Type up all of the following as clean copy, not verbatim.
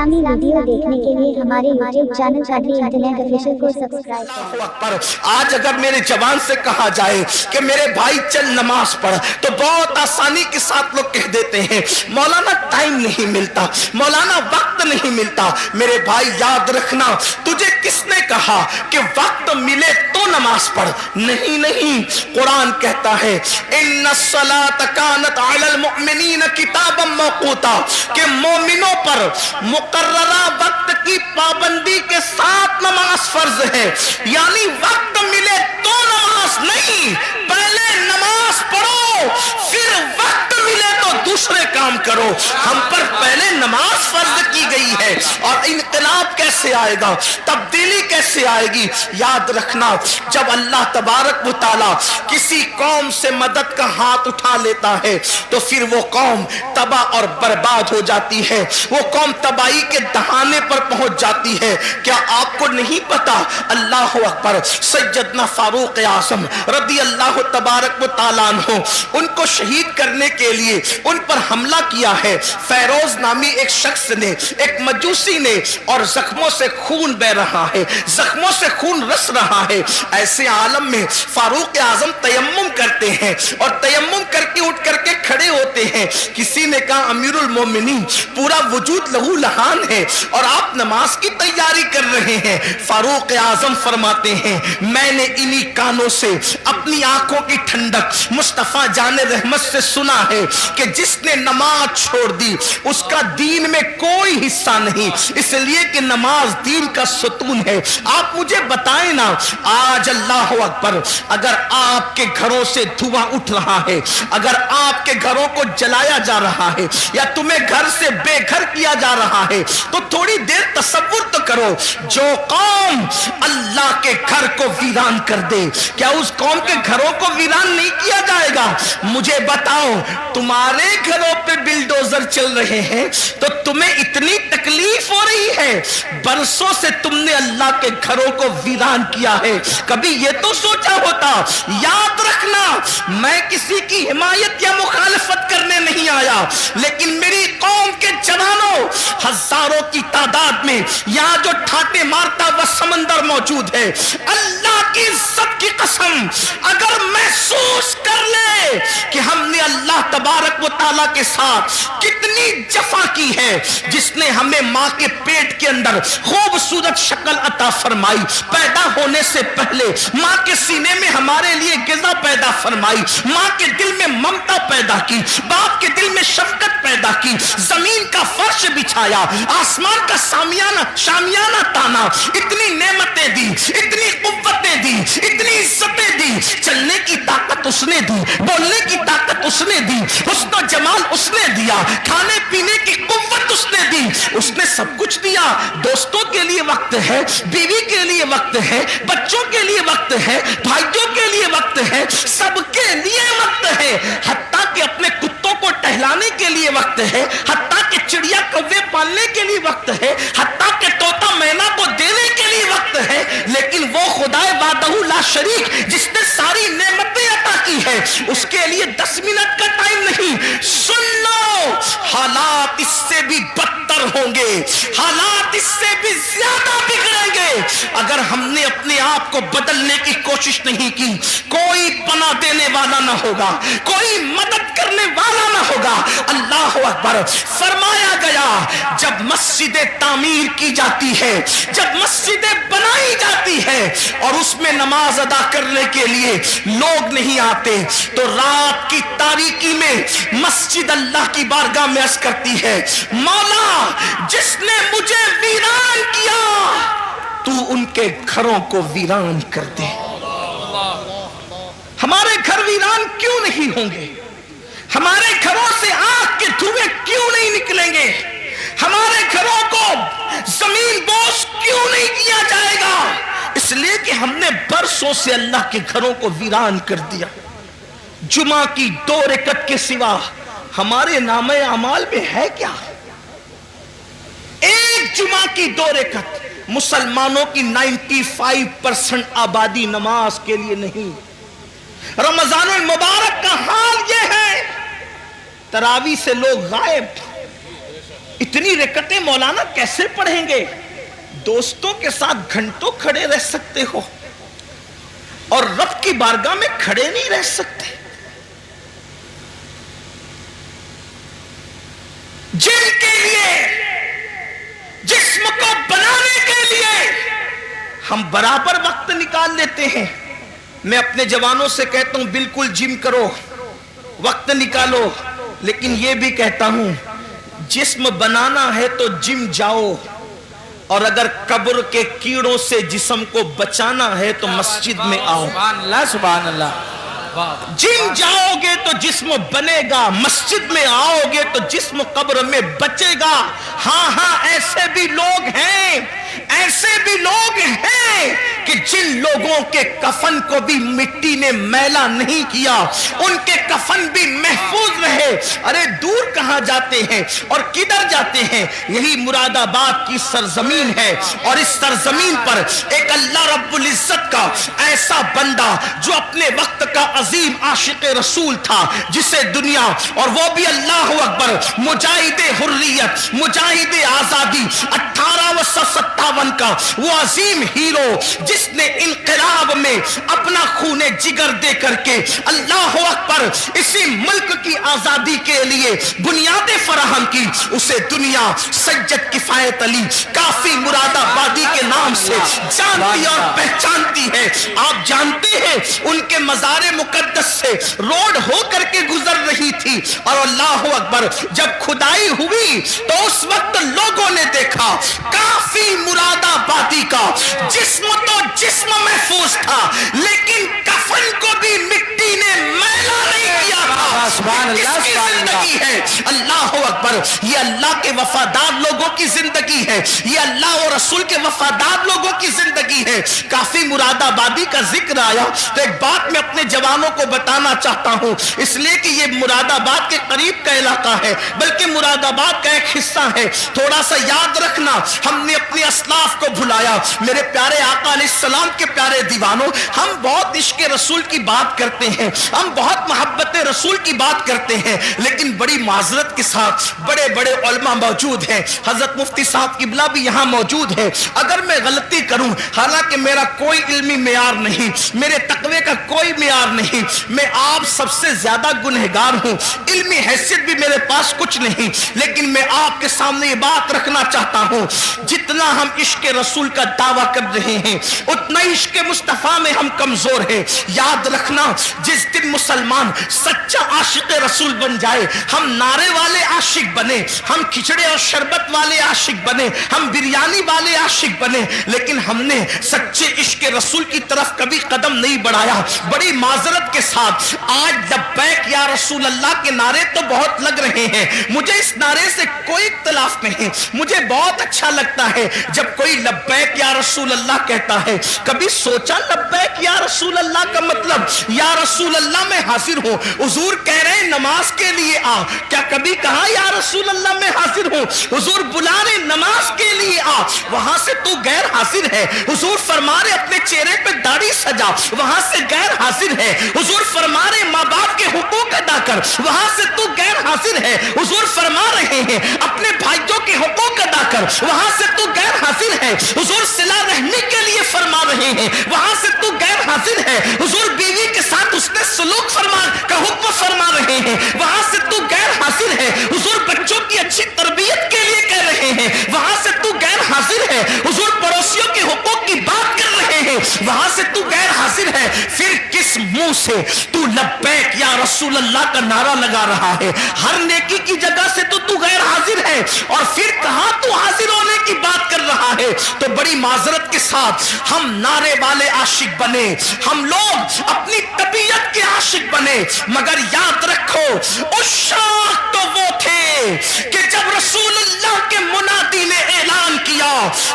اسلامی ویڈیو دیکھنے کے لیے ہمارے یوٹیوب چینل شادی انٹرنیٹ آفیشل کو سبسکرائب کریں۔ اللہ اکبر۔ آج اگر میرے زبان سے کہا جائے کہ میرے بھائی چل نماز پڑھ تو بہت آسانی کے ساتھ لوگ کہہ دیتے ہیں مولانا ٹائم نہیں ملتا، مولانا وقت نہیں ملتا۔ میرے بھائی یاد رکھنا، تجھے کس نے کہا کہ وقت ملے تو نماز پڑھ؟ نہیں نہیں، قرآن کہتا ہے ان الصلاۃ کانت علی المؤمنین کتابا موقوتا، کہ مومنوں پر مقررہ وقت کی پابندی کے ساتھ نماز فرض ہے۔ یعنی وقت ملے تو نماز نہیں، پہلے نماز پڑھو پھر وقت ملے تو دوسرے کام کرو۔ ہم پر پہلے نماز فرض کی گئی ہے، اور انقلاب کیسے آئے گا، تبدیلی کیسے آئے گی؟ یاد رکھنا، جب اللہ تبارک و تعالی کسی قوم سے مدد کا ہاتھ اٹھا لیتا ہے تو پھر وہ قوم تباہ اور برباد ہو جاتی ہے، وہ قوم تباہی کے دہانے پر پہنچ جاتی ہے۔ کیا آپ کو نہیں پتا؟ اللہ اکبر، سیدنا فاروق اعظم رضی اللہ تبارک و تعالیٰ عنہ، ان کو شہید کرنے کے لیے ان پر حملہ کیا ہے فیروز نامی ایک شخص نے، ایک مجوسی نے، اور زخموں سے خون بہ رہا ہے، زخموں سے خون رس رہا ہے۔ ایسے عالم میں فاروق اعظم تیمم کرتے ہیں، اور تیمم کر کے اٹھ کر کے کھڑے ہوتے ہیں۔ کسی نے کہا امیر المومنین پورا وجود لہو لہان ہے اور آپ نماز کی تیاری کر رہے ہیں۔ فاروق اعظم فرماتے ہیں میں نے انہی کانوں سے اپنی آنکھوں کی ٹھنڈک مصطفیٰ جان رحمت سے سنا ہے کہ جس نے نماز چھوڑ دی اس کا دین میں کوئی حصہ نہیں، اس لیے کہ نماز دین کا ستون ہے۔ آپ مجھے بتائیں نا، آج اللہ اکبر، اگر آپ کے گھروں سے دھواں اٹھ رہا ہے، اگر آپ کے گھروں کو جلایا جا رہا ہے یا تمہیں گھر سے بے گھر کیا جا رہا ہے، تو تھوڑی دیر تصور تو کرو، جو قوم اللہ کے گھر کو ویران کر دے کیا اس قوم کے گھروں کو ویران نہیں کیا جائے گا؟ مجھے بتاؤ، تمہارے گھروں پہ بلڈوزر چل رہے ہیں تو تمہیں اتنی تکلیف ہو رہی ہے، برسوں سے تم نے اللہ کے گھروں کو ویران کیا ہے، کبھی یہ تو سوچا ہوتا؟ یاد رکھنا، میں کسی کی حمایت یا مخالفت کرنے نہیں آیا، لیکن میری قوم کے جوانوں ہزاروں کی تعداد میں یہاں جو ٹھاٹے مارتا وہ سمندر موجود ہے، اللہ کی عزت کی قسم اگر محسوس کر لے کہ ہم نے اللہ تبارک و تعالیٰ کے ساتھ کتنی جفا کی ہے، جس نے ہمیں ماں کے پیٹ کے اندر خوبصورت شکل عطا فرمائی، پیدا ہونے سے پہلے ماں کے سینے میں ہمارے لیے غذا پیدا فرمائی، ماں کے دل میں ممتا پیدا کی، باپ کے دل میں شفقت پیدا کی، زمین کا فرش بچھایا، آسمان کا شامیانہ تانا، اتنی نعمتیں دی، اتنی قوتیں دی، اتنی عزتیں دی، چلنے کی طاقت اس نے دی، بولنے کی طاقت اس نے دی، حسن و جمال اس نے دیا، کھانے پینے کی قوت اس نے دی، اس نے سب کچھ دیا۔ دوستوں کے لیے وقت ہے، بیوی کے لیے وقت ہے، بچوں کے لیے وقت ہے، بھائیوں کے لیے وقت ہے، سب کے لیے وقت ہے، حتیٰ کہ اپنے کتوں کو ٹہلانے کے لیے وقت ہے، حتیٰ کہ چڑیا کوے پالنے کے لیے وقت ہے، حتیٰ کہ طوطا مینا کو دینے کے لیے وقت ہے۔ لیکن وہ خدائے وحدہ لا شریک جس نے ساری نعمتیں عطا کی ہے، اس کے لیے 10 منٹ کا ٹائم نہیں۔ سن لو، حالات اس سے بھی بدتر ہوں گے، حالات اس سے بھی زیادہ بگڑیں گے اگر ہم نے اپنے آپ کو بدلنے کی کوشش نہیں کی۔ کوئی پناہ دینے والا نہ ہوگا، کوئی مدد کرنے والا نہ ہوگا۔ اللہ اکبر، فرمایا گیا جب مسجدیں تعمیر کی جاتی ہے، جب مسجدیں بنائی جاتی ہے اور اس میں نماز ادا کرنے کے لیے لوگ نہیں آتے، تو رات کی تاریکی میں مسجد اللہ کی بارگاہ میں عرض کرتی ہے مولا جس نے مجھے ویران کیا تو ان کے گھروں کو ویران کر دے۔ ہمارے گھر ویران کیوں نہیں ہوں گے؟ ہمارے گھروں سے آگ کے دھوئیں کیوں نہیں نکلیں گے؟ ہمارے گھروں کو زمین بوس کیوں نہیں کیا جائے گا؟ اس لیے کہ ہم نے برسوں سے اللہ کے گھروں کو ویران کر دیا۔ جمعہ کی 2 رکعت کے سوا ہمارے نامہ اعمال میں ہے کیا؟ ایک جمعہ کی 2 رکعت، مسلمانوں کی 95% آبادی نماز کے لیے نہیں۔ رمضان المبارک کا حال یہ ہے، تراویح سے لوگ غائب، इतनी रकतें मौलाना कैसे पढ़ेंगे? दोस्तों के साथ घंटों खड़े रह सकते हो और रब की बारगाह में खड़े नहीं रह सकते। जिनके लिए, जिस्म को बनाने के लिए हम बराबर वक्त निकाल लेते हैं। मैं अपने जवानों से कहता हूं बिल्कुल जिम करो, वक्त निकालो, लेकिन यह भी कहता हूं जिस्म बनाना है तो जिम जाओ, और अगर कब्र के कीड़ों से जिस्म को बचाना है तो मस्जिद में आओ। सुभान अल्लाह, सुभान अल्लाह। जिम जाओगे तो जिस्म बनेगा, मस्जिद में आओगे तो जिस्म कब्र में बचेगा। हाँ हाँ, ऐसे भी लोग हैं, ऐसे भी लोग हैं कि जिन लोगों के कफन को भी मिट्टी ने मैला नहीं किया, उनके कफन भी महफूज रहे। अरे दूर कहां जाते हैं और किधर जाते हैं? यही मुरादाबाद की सरजमीन है, और इस सरजमीन पर एक अल्लाह रब्बुल इज्जत का ऐसा बंदा जो अपने वक्त का अजीम आशिक रसूल था, जिसे दुनिया, और वो भी अल्लाह अकबर, मुजाहिद हुर्रियत, मुजाहिद आजादी 1857 का वो अजीम हीरो, जिसने इनकलाब में अपना खूने जिगर दे करके अल्लाह अकबर इसी मुल्क की आजादी के लिए बुनियादें फराहम की, उसे दुनिया सज्जद किफायत अली काफी मुरादाबादी के नाम से जानती और पहचानती है। आप जानते हैं उनके मज़ारे मुकद्दस से रोड हो करके गुजर रही थी, और अल्लाह अकबर जब खुदाई हुई तो उस वक्त लोगों ने देखा काफी मुरादाबादी का जिस्म तो जिस्म महफूज था, लेकिन कफन को भी मिट्टी ने मैला नहीं किया था। इसकी जिंदगी है अल्लाह अकबर, ये अल्लाह के वफादार लोगों की जिंदगी है, ये अल्लाह और रसूल के वफादार लोगों की जिंदगी है। काफी मुरादाबादी का जिक्र आया तो एक बात मैं अपने जवानों को बताना चाहता हूं, इसलिए कि ये मुरादाबाद के करीब का इलाका है, बल्कि मुरादाबाद का एक हिस्सा है। थोड़ा सा याद रखना, हमने अपने अस्लाफ को भुलाया। मेरे प्यारे आका अलैहिस्सलाम के प्यारे दीवानों, हम बहुत इश्क रसूल की बात करते हैं, हम बहुत मोहब्बत रसूल की बात करते हैं, लेकिन बड़ी माजरत के साथ बड़े बड़े उलमा मौजूद हैं। हजरत मुफ्ती साहब किबला भी यहाँ मौजूद है। अगर मैं गलती करूं, हालांकि मेरा कोई इल्मी मेयार नहीं, मेरे तकवे का कोई मेयार नहीं, मैं आप सबसे ज्यादा गुनहगार हूं, इल्मी हैसियत भी मेरे पास कुछ नहीं, लेकिन मैं आपके सामने ये बात रखना चाहता हूं, जितना हम इश्क रसूल का दावा कर रहे हैं उतना इश्क मुस्तफा में हम कमजोर हैं। याद रखना, जिस दिन मुसलमान सच्चा आशिक रसूल बन जाए, हम नारे वाले आशिक बने, हम खिचड़े और शरबत वाले आशिक बने, हम बिरयानी वाले आशिक बने, लेकिन हमने सच्चे इश्क रसूल की तरफ कभी कदम नहीं बढ़ाया। बड़ी माजरत के साथ आज लब्बैक या रसूल अल्लाह के नारे तो बहुत लग रहे हैं, मुझे इस नारे से कोई इख्तिलाफ नहीं, मुझे बहुत अच्छा लगता है जब कोई लब्बैक या रसूल अल्लाह कहता है। कभी सोचा लब्बैक या रसूल अल्लाह का मतलब? या रसूल अल्लाह मैं हाजिर हूं, हुजूर कह रहे हैं नमाज के लिए आ, क्या कभी कहा या रसूल अल्लाह मैं हाजिर हूं? हुजूर बुला रहे नमाज के लिए आ, वहां से तू गैर हाजिर है। हुजूर फरमा रहे अपने चेहरे पे दाढ़ी सजा, वहां से गैर हाजिर है। हुजूर फरमा रहे माँ बाप के हुकूक अदा कर, वहां से तू गैर हाजिर है। हुजूर फरमा रहे हैं अपने भाइयों के हुकूक अदा कर, वहां से तू गैर हाजिर है। हुजूर सिला रहने के लिए फरमा रहे हैं, वहां से तू गैर हाजिर है। हुजूर बीवी के साथ उसने सलूक फरमा का हुक्म फरमा रहे हैं, वहां से तू गैर हाजिर है। हुजूर बच्चों की अच्छी तरबियत के लिए कह रहे हैं, वहां से तू गैर हाजिर है। हुजूर पड़ोसियों के हुकूक की बात कर रहे हैं, वहां से तू गैर हाजिर है। फिर किस मुंह से तू लब्बैक या रसूल अल्लाह का नारा लगा रहा है? हर नेकी की जगह से तो तू गैर हाजिर है, और फिर कहां तू हाजिर होने की बात कर रहा है? तो बड़ी माजरत के साथ हम नारे वाले आशिक बने, हम लोग अपनी तबीयत के आशिक बने, मगर याद रखो उस शाख तो वो थे कि जब रसूलुल्लाह के मुनादी ने ऐलान किया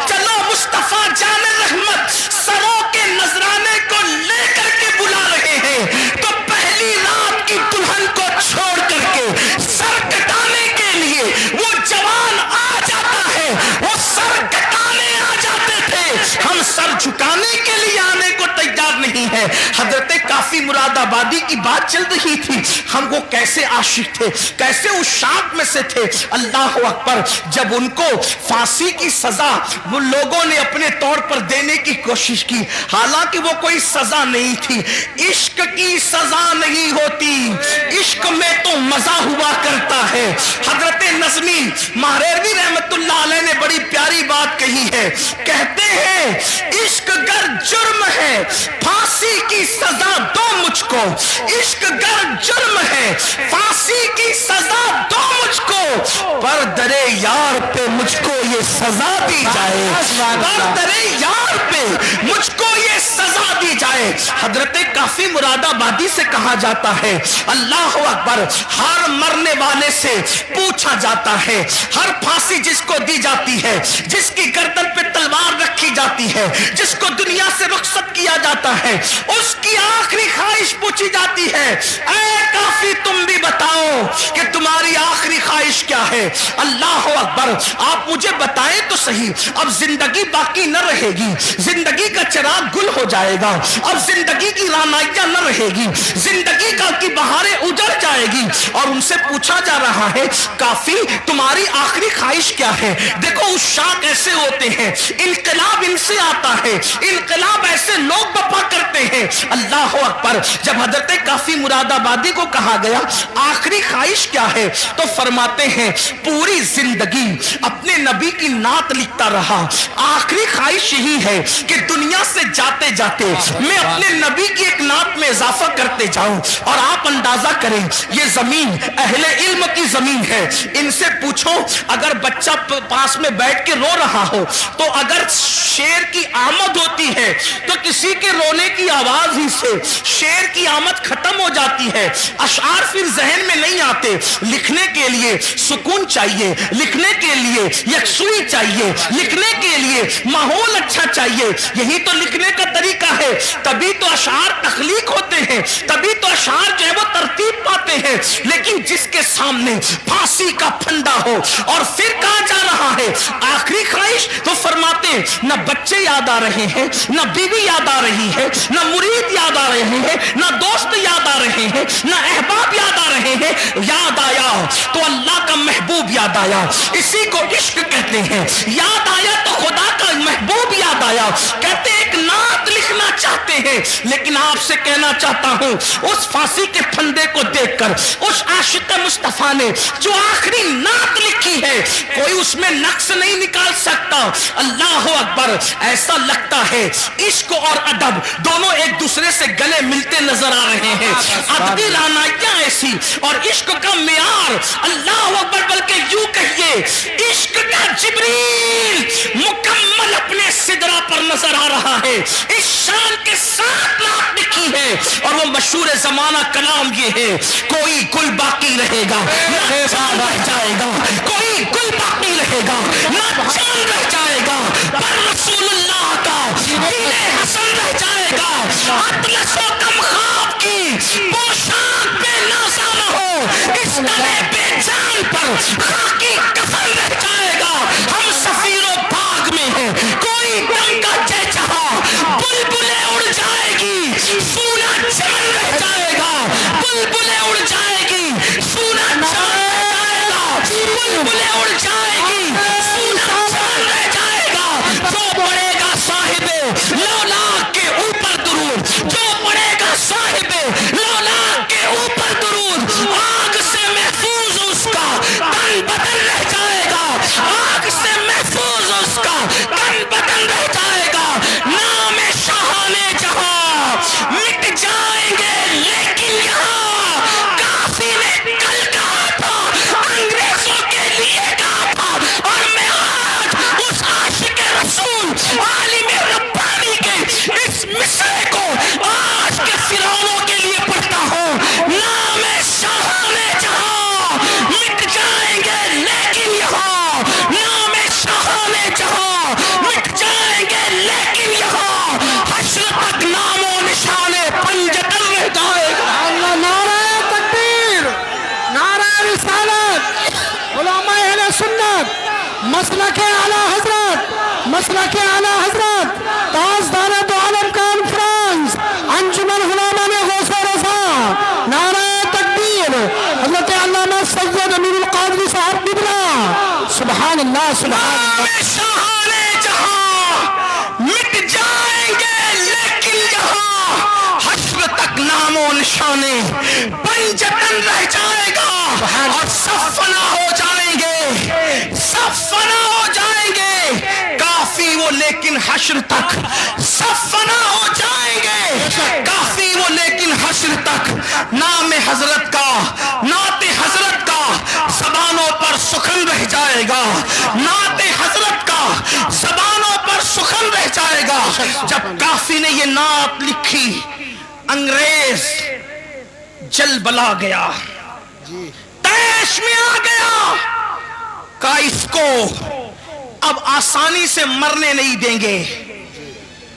चलो मुस्तफा जाने रहमत सरों के नजराने को लेकर के बुला रहे हैं, तो पहली रात की दुल्हन को छोड़ करके सर कटाने के लिए वो जवान आ जाता है, वो सर कटाने आ जाते थे, हम सर झुकाने के लिए आने को तैयार नहीं हैं। हजरत काफी मुरादाबादी की बात चल रही थी, हम वो कैसे आशिक थे, कैसे उस शाख में से थे। अल्लाह अकबर, जब उनको फांसी की सजा वो लोगों ने अपने तौर पर देने की कोशिश की, हालांकि वो कोई सजा नहीं थी, इश्क की सजा नहीं होती, इश्क में तो मजा हुआ करता है। हजरत नज़मी महरेरवी रहमतुल्लाह अलैह ने बड़ी प्यारी बात कही है, कहते हैं इश्क गर जुर्म है फांसी की सजा दो मुझको, इश्क गर जुर्म है फांसी की सजा दो मुझको, पर दरे यार पे मुझको ये सजा दी जाए, पर दरे यार पे मुझको ये सजा दी जाए। हजरत काफी मुरादाबादी से कहा जाता है, अल्लाह अकबर, हर मरने वाले से पूछा जाता है, हर फांसी जिसको दी जाती है, जिसकी गर्दन पे तलवार रखी जाती है, जिसको दुनिया से रुखसत किया जाता है, उसकी आखिरी ख्वाहिश पूछी जाती है, ऐ काफी तुम भी बताओ कि तुम्हारी आखिरी ख्वाहिश क्या है। अल्लाह अकबर, आप मुझे बताएं तो सही, अब जिंदगी बाकी न रहेगी, जिंदगी का चिराग गुल हो जाएगा, अब जिंदगी की रानाइयां न रहेगी, जिंदगी का की बहारें उजड़ जाएगी। और उनसे पूछा जा रहा है, काफी तुम्हारी आखिरी ख्वाहिश क्या है। देखो उस शाख ऐसे होते हैं, इनकलाब इनसे आता है, इनकलाब ऐसे लोग बपा करते हैं। अल्लाह अकबर, जब हजरत काफी मुरादाबादी को कहा गया आखिरी ख्वाहिश क्या है, तो फरमाते हैं पूरी जिंदगी अपने नबी की नात लिखता रहा, आखिरी ख्वाहिश यही है कि दुनिया से जाते जाते मैं अपने नबी की एक नात में इजाफा करते जाऊं। और आप अंदाजा करें, ये जमीन अहले इल्म की जमीन है, इनसे पूछो अगर बच्चा पास में बैठ के रो रहा हो, तो अगर शेर की आमद होती है तो किसी के रोने की आवाज ही से शेर की आमद खत्म हो जाती है, अशआर फिर जहन में नहीं आते। लिखने के लिए सुकून चाहिए, लिखने के लिए यकसुई चाहिए, लिखने के लिए माहौल अच्छा चाहिए, यही तो लिखने का तरीका है, तभी तो अशआर तख्लीक होते हैं, तभी तो अशआर जो है वो तरतीब पाते हैं। लेकिन जिसके सामने फांसी का फंदा हो और फिर कहा जा रहा है आखिरी ख्वाहिश, तो फरमाते न बच्चे याद आ रहे हैं, न बीवी याद आ रही है, न मुरीद याद आ रहे हैं, न दोस्त याद आ रहे हैं, न अहबाब याद आ रहे हैं, याद आया तो अल्लाह का महबूब याद आया, इसी को इश्क कहते हैं। याद आया तो खुदा का महबूब याद आया। कहते एक नात लिखना चाहते हैं, लेकिन आपसे कहना चाहता हूं उस फांसी के फंदे को देखकर उस आशिक मुस्तफा ने जो आखिरी नात लिखी है, कोई उसमें नक्स नहीं निकाल सकता। अल्लाह अकबर, ऐसा लगता है इश्क और अदब दोनों एक दूसरे से गले मिलते नजर आ रहे हैं। अदबी रानाइयां ऐसी और इश्क का मियार, अल्लाह अकबर, बल्कि यूं कहिए इश्क का जिब्रील मुकम्मल अपने सिदरा पर नजर आ रहा है। इस शान के साथ नात लिखी है और वो मशहूर जमाना कलाम ये है, कोई गुल बाकी रहेगा ना चांद रह जाएगा, कोई गुल बाकी रहेगा ना चांद रह जाएगा, पर रसूलुल्लाह का दीने हसन रह जाएगा। अतलसो कम ख्वाब की पोशाक पे नाज़ा न हो, इस तले बेजान पर खाकी कफन रह जाएगा। हम सफीरों बाग में हैं, कोई दम का चहचहा, बुलबुलें उड़ जाएगी, सूना चमन रह जाएगा, बुलबुलें उड़ जाएगी, सूना चमन रह जाएगा, बुलबुलें उड़ जाएगी, सूना चमन रह जाएगा। जो पड़ेगा साहिबे लौलाक के ऊपर दुरूद, जो पड़ेगा साहिबे लौलाक के ऊपर दुरूद, आग से महफूज उसका तन बदन रह जाएगा, आग से महफूज उसका तन बदन रह जाएगा। नाम शाहाने जहां मिट जाएंगे, लेकिन यहाँ काफी ने कल कहा था, अंग्रेजों के लिए कहा था, और मैं आज उस आशिक रसूल आलिम रब्बानी के इस मिसरे को आज के फिरौनों के लिए पढ़ता हूँ। नाम शाहाने जहां मिट जाएंगे, लेकिन यहाँ नाम शाहाने जहां मिट जाएंगे, लेकिन यहाँ हश्र तक नामो निशाने पंजतन रह जाएगा। अल्लाह, नारे तकबीर, नारे रिसालत, उलमा अहले सुन्नत, मसलके आला हजरत, मसलके आला हजरत, ताजदार दो आलम कॉन्फ्रेंस, सुभान अल्लाह सुभान अल्लाह। शाहाने जहां मिट जाएंगे, लेकिन यहाँ हश्र तक नामो निशाने पंजतन रह जाएगा और सब फना हो जाएंगे, सब फना हो जाएंगे। काफी वो लेकिन हश्र तक सब फना हो जाएंगे, काफी वो लेकिन हश्र तक नाम हजरत का, नाते हजरत का ज़बानों पर सुखन रह जाएगा, नाते हजरत का ज़बानों पर सुखन रह जाएगा। जब काफी ने ये नात लिखी, अंग्रेज जल बला गया, तैश में आ गया, का इसको अब आसानी से मरने नहीं देंगे,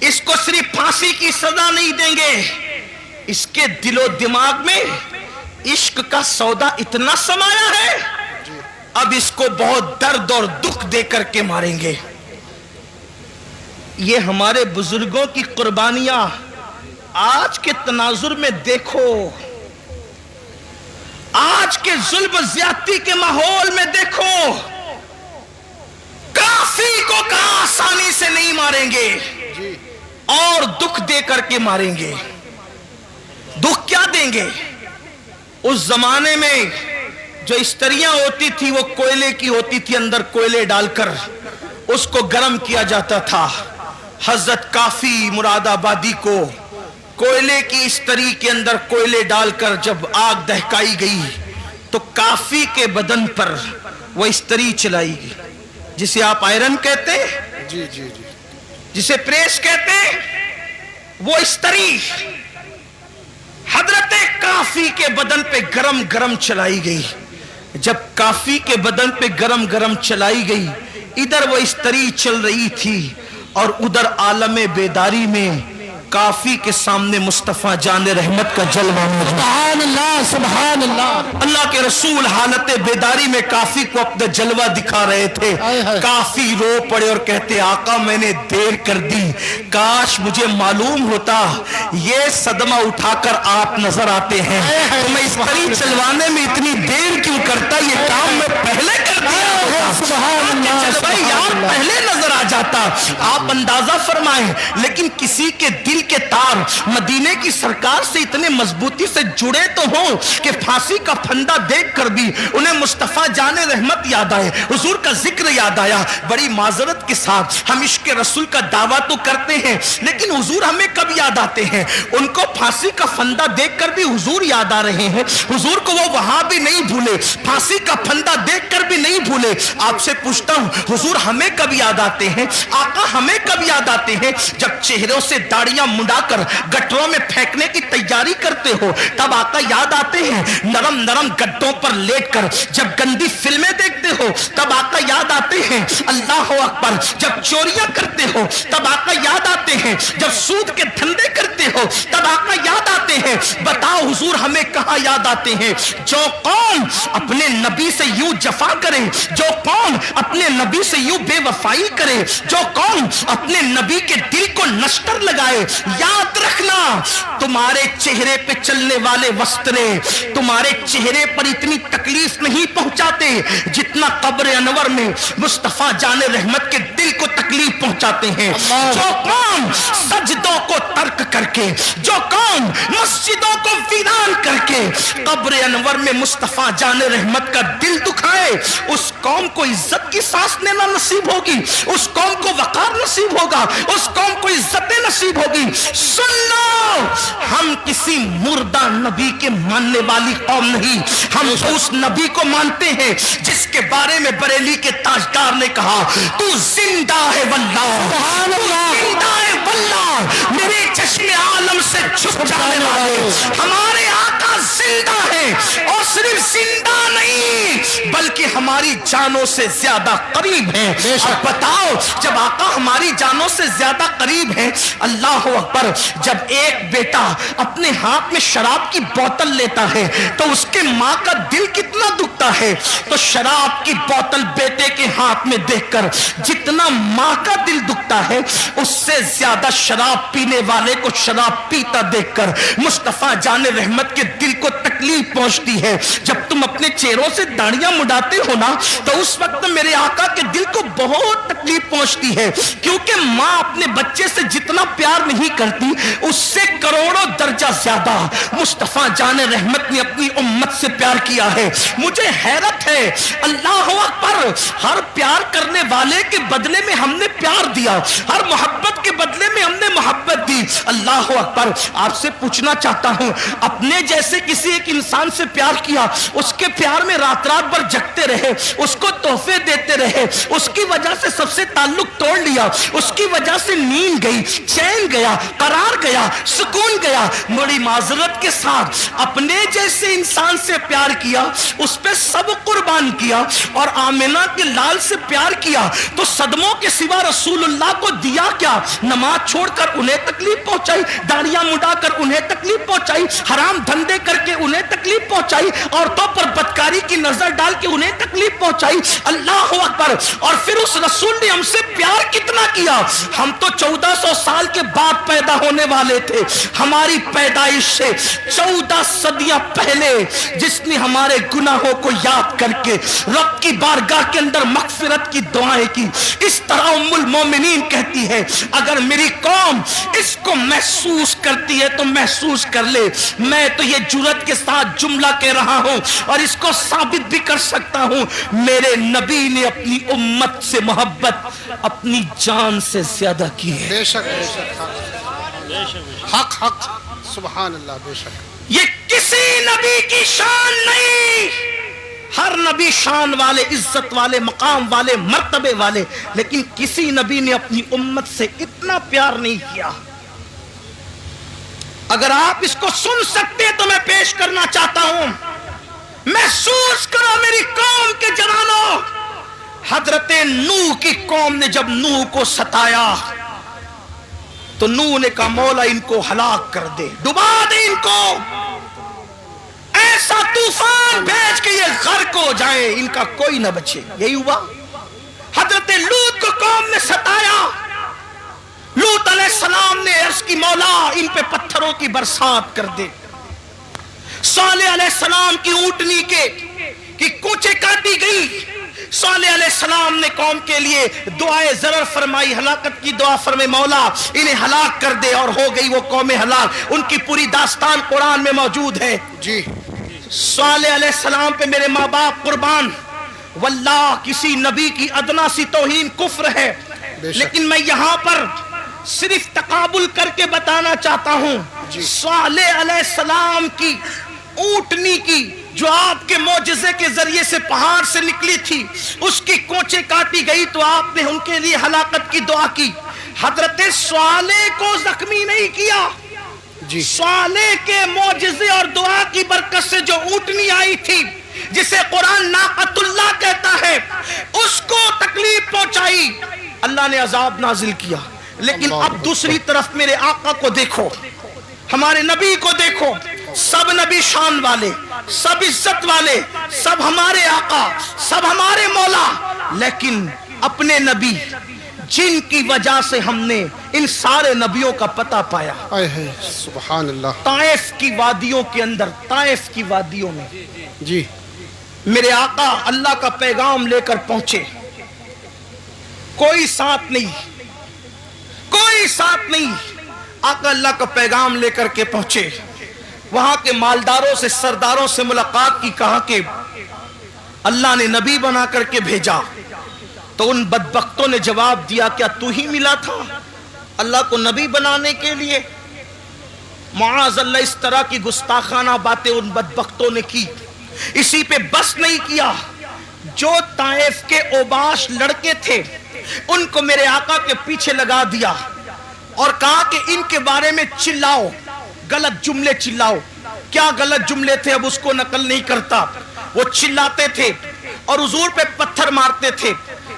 इसको सिर्फ फांसी की सजा नहीं देंगे, इसके दिलो दिमाग में इश्क का सौदा इतना समाया है, अब इसको बहुत दर्द और दुख दे करके मारेंगे। ये हमारे बुजुर्गों की कुर्बानियां आज के तनाजुर में देखो, आज के जुल्म ज्यादती के माहौल में देखो, काफी को कहां आसानी से नहीं मारेंगे और दुख दे करके मारेंगे। दुख क्या देंगे? उस जमाने में जो स्त्रियां होती थी वो कोयले की होती थी, अंदर कोयले डालकर उसको गर्म किया जाता था। हजरत काफी मुरादाबादी को कोयले की स्त्री के अंदर कोयले डालकर जब आग दहकाई गई तो काफी के बदन पर वो स्त्री चलाई गई, जिसे आप आयरन कहते हैं, जी जी जी, जिसे प्रेस कहते हैं, वो स्त्री हजरत काफी के बदन पे गरम गरम चलाई गई। जब काफी के बदन पे गरम गरम चलाई गई, इधर वो स्त्री चल रही थी और उधर आलमे बेदारी में काफी के सामने मुस्तफा जाने रहमत का जलवा मौजूद। सुभान अल्लाह सुभान अल्लाह। अल्लाह के रसूल हालत बेदारी में काफी को अपना जलवा दिखा रहे थे। काफी रो पड़े और कहते, आका मैंने देर कर दी, काश मुझे मालूम होता ये सदमा उठाकर आप नजर आते हैं तो मैं इस तरी चलवाने में इतनी देर क्यों करता, ये काम मैं पहले कर दिया होता, यार पहले नजर आ जाता। आप अंदाजा फरमाएं, लेकिन किसी के दिल के तार मदीने की सरकार से इतने मजबूती से जुड़े तो हो कि फांसी का फंदा देखकर भी उन्हें मुस्तफा जाने रहमत याद आए, हुजूर का जिक्र याद आया। बड़ी माजरत के साथ हम इश्क रसूल का दावा तो करते हैं, लेकिन हुजूर हमें कब याद आते हैं? उनको फांसी का फंदा देखकर भी हुजूर याद आ रहे हैं, हुजूर को वो वहां भी नहीं भूले, फांसी का फंदा देखकर भी नहीं भूले। आपसे पूछता हूं, हुजूर हमें कब याद आते हैं? आका हमें कब याद आते हैं? जब चेहरों से दाढ़ियां मुंडाकर गटरों में फेंकने की तैयारी करते हो तब आका याद आते हैं। नरम नरम गड्ढों पर लेटकर जब गंदी फिल्में देखते हो तब आका याद आते हैं। अल्लाह अकबर। जब चोरियां करते हो तब आका याद आते हैं। जब सूद के धंधे करते हो तब आका याद आते हैं। बताओ हुजूर हमें कहां याद आते हैं? जो कौन अपने नबी से यूं जफा करे, जो कौन अपने नबी से यूं बेवफाई करे, जो कौन अपने नबी के दिल को नश्तर लगाए, याद रखना तुम्हारे चेहरे पे चलने वाले वस्त्रे तुम्हारे चेहरे पर इतनी तकलीफ नहीं पहुंचाते जितना कब्र अनवर में मुस्तफा जाने रहमत के दिल को तकलीफ पहुंचाते हैं। जो कौन सजदों को तर्क करके, जो कौन मस्जिदों को वीरान करके कब्र अनवर में मुस्तफा जाने रहमत का दिल दुखाए, उस कौम को इज्जत की सांस लेना नसीब होगी, उस कौम को वकार नसीब होगा, उस कौम को इज्जतें नसीब होगी। सुन लो, हम किसी मुर्दा नबी के मानने वाली कौम नहीं, हम उस नबी को मानते हैं जिसके बारे में बरेली के ताजदार ने कहा, तू जिंदा है वल्लाह, जिंदा है वल्लाह, मेरे चश्मे आलम से छुप जाने वाले हमारे आका जिंदा है, और सिर्फ जिंदा नहीं बल्कि हमारी जानों से ज्यादा करीब है। अब बताओ, जब आका हमारी जानों से ज्यादा करीब है, अल्लाह अकबर, जब एक बेटा अपने हाथ में शराब की बोतल लेता है तो उसके माँ का दिल कितना दुखता है। तो शराब की बोतल बेटे के हाथ में देखकर जितना माँ का दिल दुखता है, उससे ज्यादा शराब पीने वाले को शराब पीता देखकर मुस्तफा जाने रहमत के दिल को तकलीफ पहुंचती है। जब तुम अपने चेहरों से दाढ़ियां मुड़ाते جاتے ہو نا تو اس وقت میرے آقا کے دل کو بہت تکلیف پہنچتی ہے، کیونکہ ماں اپنے بچے سے جتنا پیار نہیں کرتی اس سے کروڑوں درجہ زیادہ مصطفیٰ جان رحمت نے اپنی امت سے پیار کیا ہے۔ مجھے حیرت ہے، اللہ اکبر، ہر پیار کرنے والے کے بدلے میں ہم نے پیار دیا، ہر محبت کے بدلے میں ہم نے محبت دی۔ اللہ اکبر، آپ سے پوچھنا چاہتا ہوں، اپنے جیسے کسی ایک انسان سے پیار کیا، اس کے پیار میں رات رات بھر جگتے رہے، اس کو تحفے دیتے رہے، اس کی وجہ سے سب سے تعلق توڑ لیا، اس کی وجہ سے نیند گئی، چین گیا، قرار گیا، سکون گیا، بڑی معذرت کے ساتھ اپنے جیسے انسان سے پیار کیا، اس پہ سب قربان کیا، اور آمنہ کے لال سے پیار کیا تو صدموں کے سوا رسول اللہ کو دیا کیا؟ نماز چھوڑ کر انہیں تکلیف پہنچائی، داڑیاں مڈا کر انہیں تکلیف پہنچائی، حرام دھندے کر کے انہیں تکلیف پہنچائی، عورتوں پر بدکاری کی نظر ڈال کے انہیں تکلیف پہنچائی۔ اللہ اکبر، اور پھر اس رسول نے ہم سے پیار کتنا کیا؟ ہم تو 1400 سال کے بعد پیدا ہونے والے تھے، ہماری پیدائش سے 14 صدیاں پہلے جس نے ہمارے گناہوں کو یاد کر کے رب کی بارگاہ کے اندر مغفرت کی دعائیں کی۔ اس طرح ام المومنین کہتی ہے، اگر میری قوم اس کو محسوس کرتی ہے تو محسوس کر لے، میں تو یہ جرأت کے ساتھ جملہ کہہ رہا ہوں اور اس کو ثابت بھی کر سکتا ہوں، میرے نبی نے اپنی امت سے محبت اپنی جان سے زیادہ کی ہے۔ بے شک بے شک، حق حق، سبحان اللہ، بے شک۔ یہ کسی نبی کی شان نہیں، ہر نبی شان والے، عزت والے، مقام والے، مرتبے والے، لیکن کسی نبی نے اپنی امت سے اتنا پیار نہیں کیا۔ اگر آپ اس کو سن سکتے تو میں پیش کرنا چاہتا ہوں، محسوس کرو میری قوم کے جوانوں، حضرت نوح کی قوم نے جب نوح کو ستایا تو نوح نے کہا مولا ان کو ہلاک کر دے، ڈبا دے ان کو، ایسا طوفان بھیج کے یہ غرق ہو جائے، ان کا کوئی نہ بچے۔ یہی ہوا، حضرت لوط کو قوم نے ستایا، لوط علیہ السلام نے عرض کی مولا ان پہ پتھروں کی برسات کر دے۔ صالح علیہ السلام کی اونٹنی کی کوچے کاٹی گئی، صالح علیہ السلام نے قوم کے لیے دعائے ضرر فرمائی، ہلاکت کی دعا فرمائی، مولا انہیں ہلاک کر دے، اور ہو گئی وہ قوم ہلاک۔ ان کی پوری داستان قرآن میں موجود ہے۔ جی، صالح علیہ السلام پہ میرے ماں باپ قربان، واللہ کسی نبی کی ادنا سی توہین کفر ہے، لیکن میں یہاں پر صرف تقابل کر کے بتانا چاہتا ہوں، صالح علیہ السلام کی اونٹنی کی جو آپ کے معجزے کے ذریعے سے پہاڑ سے نکلی تھی، اس کی کوچے کاٹی گئی تو آپ نے ان کے لیے ہلاکت کی دعا کی۔ حضرت صالح کو زخمی نہیں کیا، صالح کے معجزے اور دعا کی برکت سے جو اونٹنی آئی تھی جسے قرآن ناقۃ اللہ کہتا ہے، اس کو تکلیف پہنچائی، اللہ نے عذاب نازل کیا۔ لیکن اب دوسری طرف میرے آقا کو دیکھو، ہمارے نبی کو دیکھو، سب نبی شان والے، سب عزت والے، سب ہمارے آقا، سب ہمارے مولا، لیکن اپنے نبی جن کی وجہ سے ہم نے ان سارے نبیوں کا پتہ پایا، سبحان اللہ، طائف کی وادیوں کے اندر، طائف کی وادیوں میں جی میرے آقا اللہ کا پیغام لے کر پہنچے، کوئی ساتھ نہیں، کوئی ساتھ نہیں، آقا اللہ کا پیغام لے کر کے پہنچے، وہاں کے مالداروں سے، سرداروں سے ملاقات کی، کہا کہ اللہ نے نبی بنا کر کے بھیجا، تو ان بدبختوں نے جواب دیا کیا تو ہی ملا تھا اللہ کو نبی بنانے کے لیے؟ معاذ اللہ، اس طرح کی گستاخانہ باتیں ان بدبختوں نے کی۔ اسی پہ بس نہیں کیا، جو طائف کے اوباش لڑکے تھے ان کو میرے آقا کے پیچھے لگا دیا اور کہا کہ ان کے بارے میں چلاؤ، غلط جملے چلاؤ۔ کیا غلط جملے تھے اب اس کو نقل نہیں کرتا، وہ چلاتے تھے اور حضور پہ پتھر مارتے تھے،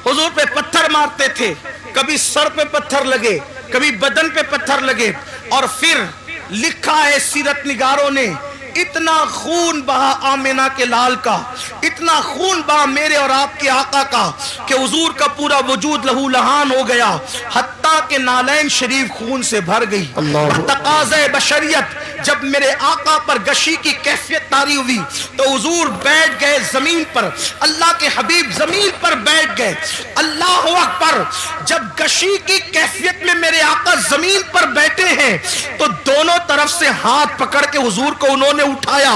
حضور پہ پتھر مارتے تھے، کبھی سر پہ پتھر لگے، کبھی بدن پہ پتھر لگے، اور پھر لکھا ہے سیرت نگاروں نے اتنا خون بہا آمنہ کے لال کا، اتنا خون بہا میرے اور آپ کے آقا کا کہ हुजूर का पूरा वजूद लहू लहान हो गया, हत्ता के नालैन शरीफ खून से भर गई। तकाज़े बशरियत जब मेरे आका पर गशी की कैफियत तारी हुई तो हुजूर बैठ गए जमीन पर, अल्लाह के हबीब जमीन पर बैठ गए। अल्लाह अकबर। जब गशी की कैफियत में मेरे आका जमीन पर बैठे हैं तो दोनों तरफ से हाथ पकड़ के हुजूर को उन्होंने उठाया,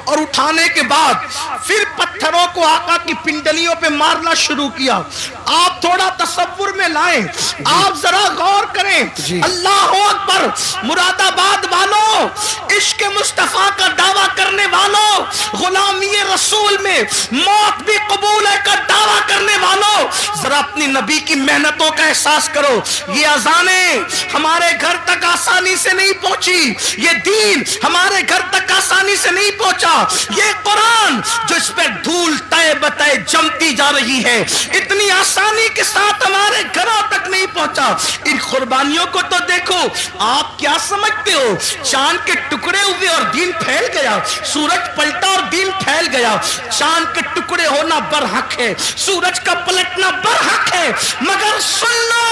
और उठाने के बाद फिर पत्थरों को आका की पिंडलियों पे मारना शुरू किया। आप थोड़ा तसव्वुर में लाएं, आप जरा गौर करें। अल्लाह अकबर। मुरादाबाद वालों, इश्क मुस्तफा का दावा करने वालों, गुलामी रसूल में मौत भी कबूल है का दावा करने वालों, जरा अपनी नबी की मेहनतों का एहसास करो। ये अजाने हमारे घर तक आसानी से नहीं पहुंची, ये दीन हमारे घर तक आसानी से नहीं पहुंचा, ये कुरान जो इस पर धूल तय बतय जमती जा रही है इतनी आसानी के साथ हमारे घरों तक नहीं पहुंचा। इन कुर्बानियों को तो देखो। आप क्या समझते हो, चांद के टुकड़े हुए और दीन फैल गया, सूरज पलटा और दीन फैल गया। चांद के टुकड़े होना बरहक है, सूरज का पलटना बरहक है, मगर सुन लो,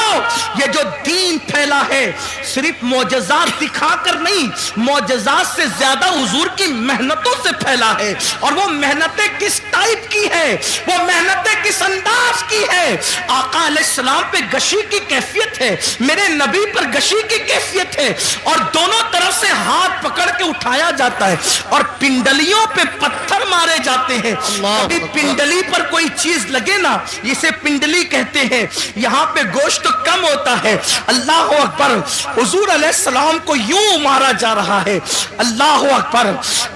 ये जो दीन फैला है सिर्फ मोजज़ात दिखाकर नहीं, मोजज़ात से ज्यादा हुजूर की मेहनतों से फैला है। और वो मेहनतें किस टाइप की है, वो मेहनतें किस अंदाज की है। आका अलैहिस्सलाम पे गशी की कैफियत है, मेरे नबी पर गशी की कैफियत है, और दोनों तरफ से हाथ पकड़ के उठाया जाता है और पिंडलियों पे पत्थर मारे जाते हैं। कभी पिंडली पर कोई चीज लगे ना, इसे पिंडली कहते हैं। यहाँ पे गोश्त तो कम होता है। अल्लाह अकबर। हुजूर अलैहिस्सलाम को यूं मारा जा रहा है। अल्लाह अकबर।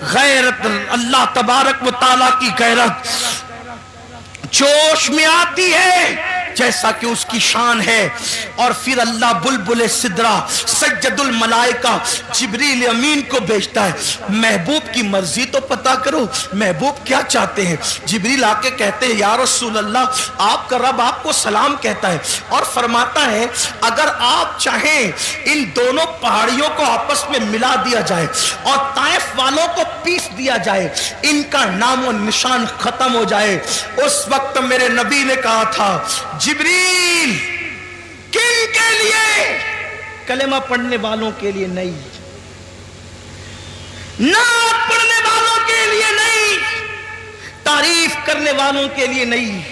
गैरत, अल्लाह तबारक व तआला की गैरत जोश में आती है जैसा कि उसकी शान है। और फिर अल्लाह बुलबुल सिदरा सज्जदुल मलाइका जिब्रील अमीन को भेजता है, महबूब की मर्जी तो पता करो, महबूब क्या चाहते हैं। जिब्रील आके कहते हैं, या रसूल अल्लाह, आपका रब आपको सलाम कहता है और फरमाता है अगर आप चाहें इन दोनों पहाड़ियों को आपस में मिला दिया जाए और ताइफ वालों को पीस दिया जाए, इनका नामो निशान खत्म हो जाए। उस वक्त मेरे नबी ने कहा था, जिब्रील किन के लिए? कलेमा पढ़ने वालों के लिए नहीं, नात पढ़ने वालों के लिए नहीं, तारीफ करने वालों के लिए नहीं,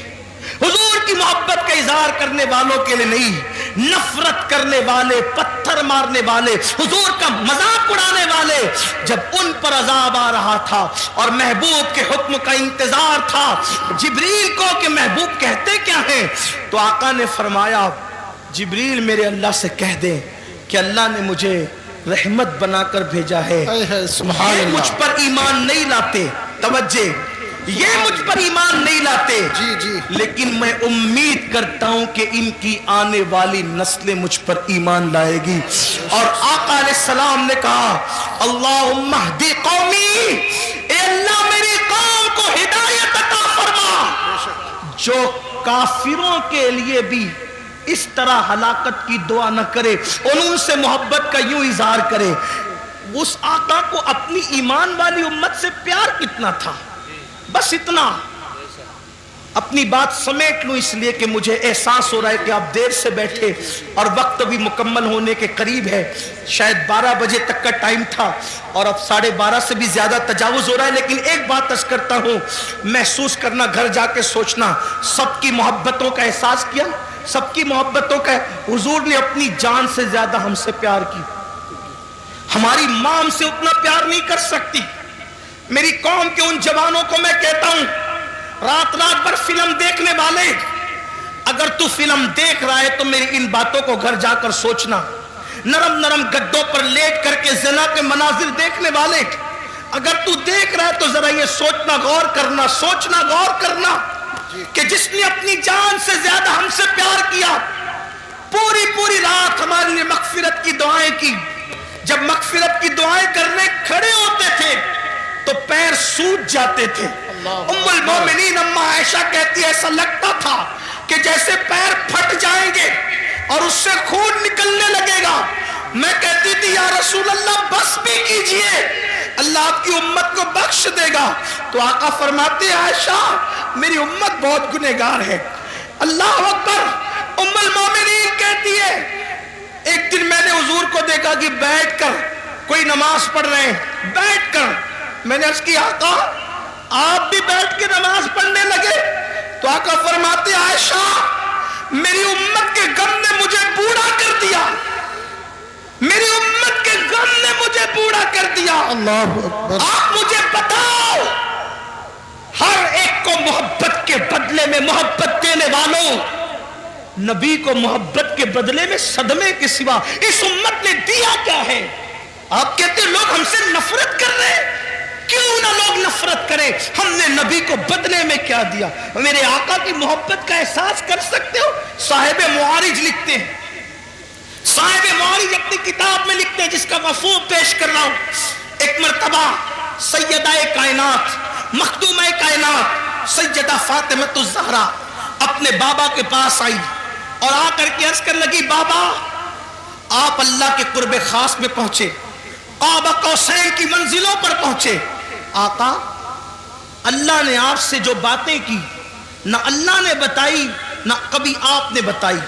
हुजूर की मोहब्बत का इजहार करने वालों के लिए नहीं, नफरत करने वाले, पत्थर मारने वाले, हुजूर का मजाक उड़ाने वाले। जब उन पर अजाब आ रहा था और महबूब के हुक्म का इंतजार था जिब्रील को कि महबूब कहते क्या है, तो आका ने फरमाया, जिब्रील मेरे अल्लाह से कह दे कि अल्लाह ने मुझे रहमत बनाकर भेजा है, ये मुझ पर ईमान नहीं लाते, तवज्जे, ये मुझ पर ईमान नहीं लाते, लेकिन मैं उम्मीद करता हूं कि इनकी आने वाली नस्लें मुझ पर ईमान लाएगी। और आका अलैहिस्सलाम ने कहा, अल्लाहुम्मा हदी कौमी, ए अल्लाह मेरी कौम को हिदायत अता फरमा। जो काफिरों के लिए भी इस तरह हलाकत की दुआ न करे और उनसे मोहब्बत का यूं इजहार करे। उस आका को अपनी ईमान वाली उम्मत से प्यार कितना था, बस इतना। अपनी बात समेट लूं इसलिए कि मुझे एहसास हो रहा है कि आप देर से बैठे और वक्त भी मुकम्मल होने के करीब है। शायद 12 बजे तक का टाइम था और अब 12:30 से भी ज्यादा तजावुज हो रहा है। लेकिन एक बात अर्ज करता हूं, महसूस करना, घर जाके सोचना, सबकी मोहब्बतों का एहसास किया, सबकी मोहब्बतों का। हुजूर ने अपनी जान से ज्यादा हमसे प्यार की, हमारी मां हमसे उतना प्यार नहीं कर सकती। मेरी कौम के उन जवानों को मैं कहता हूं, रात रात भर फिल्म देखने वाले, अगर तू फिल्म देख रहा है तो मेरी इन बातों को घर जाकर सोचना। नरम नरम गद्दों पर लेट करके ज़िना के मनाजिर देखने वाले, अगर तू देख रहा है तो जरा ये सोचना, गौर करना, सोचना, गौर करना कि जिसने अपनी जान से ज्यादा हमसे प्यार किया, पूरी पूरी रात हमारे लिए मगफिरत की दुआएं की। जब मगफिरत की दुआएं करने खड़े होते थे तो पैर सूज जाते थे। उम्मुल मोमिनीन अम्मा आयशा कहती है, ऐसा लगता था कि जैसे पैर फट जाएंगे और उससे खून निकलने लगेगा। मैं कहती थी, या रसूल अल्लाह बस भी कीजिए, अल्लाह आपकी उम्मत को बख्श देगा। तो आका फरमाते हैं, आयशा मेरी उम्मत बहुत गुनहगार है, अल्लाह अकबर। उम्मुल मोमिनीन कहती है एक दिन मैंने हुजूर को देखा कि बैठकर कोई नमाज पढ़ रहे हैं, बैठकर। मैंने अर्ज किया आका आप भी बैठ के नमाज पढ़ने लगे? तो आका फरमाते आयशा मेरी उम्मत के गम ने मुझे बूढ़ा कर दिया, मेरी उम्मत के गम ने मुझे बूढ़ा कर दिया। आप मुझे बताओ हर एक को मोहब्बत के बदले में मोहब्बत देने वालों, नबी को मोहब्बत के बदले में सदमे के सिवा इस उम्मत ने दिया क्या है? आप कहते लोग हमसे नफरत कर रहे हैं, क्यों ना लोग नफरत करें, हमने नबी को बदले में क्या दिया? मेरे आका की मोहब्बत का एहसास कर सकते हो? साहिब मुआरिज लिखते हैं, साहिब मुआरिज अपनी किताब में लिखते हैं जिसका मफहूम पेश कर रहा हूं। एक मर्तबा सैयदा कायनात मखदूमा कायनात सैयदा फातिमा ज़हरा अपने बाबा के पास आई और आकर के अर्ज कर लगी बाबा आप अल्लाह के कुर्बे खास में पहुंचे, काबा कौसैन की मंजिलों पर पहुंचे। आका अल्लाह ने आपसे जो बातें की ना अल्लाह ने बताई ना कभी आपने बताई।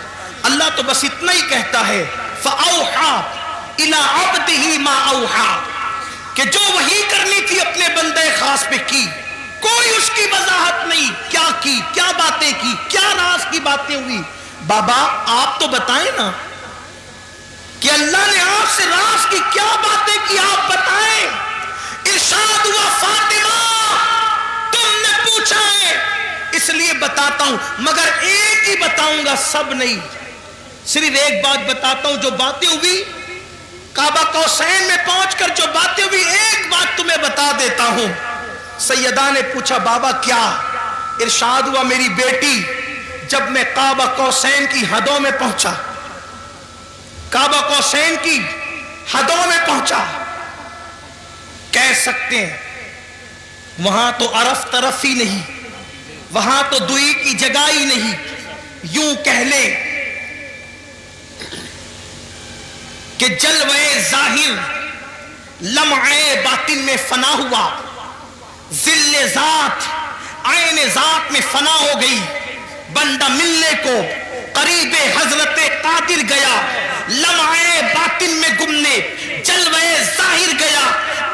अल्लाह तो बस इतना ही कहता है फ़अौहा इला अब्दिही मा औहा, कि जो वही करनी थी अपने बंदे खास पे की, कोई उसकी वजाहत नहीं क्या की, क्या बातें की, क्या राज की बातें हुई। बाबा आप तो बताएं ना कि अल्लाह ने आपसे राज की क्या बातें की, आप बताएं। इरशाद हुआ फातिमा तुमने पूछा है इसलिए बताता हूं, मगर एक ही बताऊंगा सब नहीं, सिर्फ एक बात बताता हूं जो बातें हुई काबा कौसैन में पहुंचकर जो बातें हुई, एक बात तुम्हें बता देता हूं। सैयदा ने पूछा बाबा क्या? इरशाद हुआ मेरी बेटी जब मैं काबा कौसैन की हदों में पहुंचा, काबा कौसैन की हदों में पहुंचा, कह सकते हैं वहां तो अरफ तरफ ही नहीं, वहां तो दुई की जगह ही नहीं, यूं कह ले कि जलवे जाहिर लम्हे बातिन में फना हुआ, जिल्ले जात आईने जात में फना हो गई, बंदा मिलने को करीबे हजरते कादिर गया, लम्हे बातिन में गुमने जलवे जाहिर गया।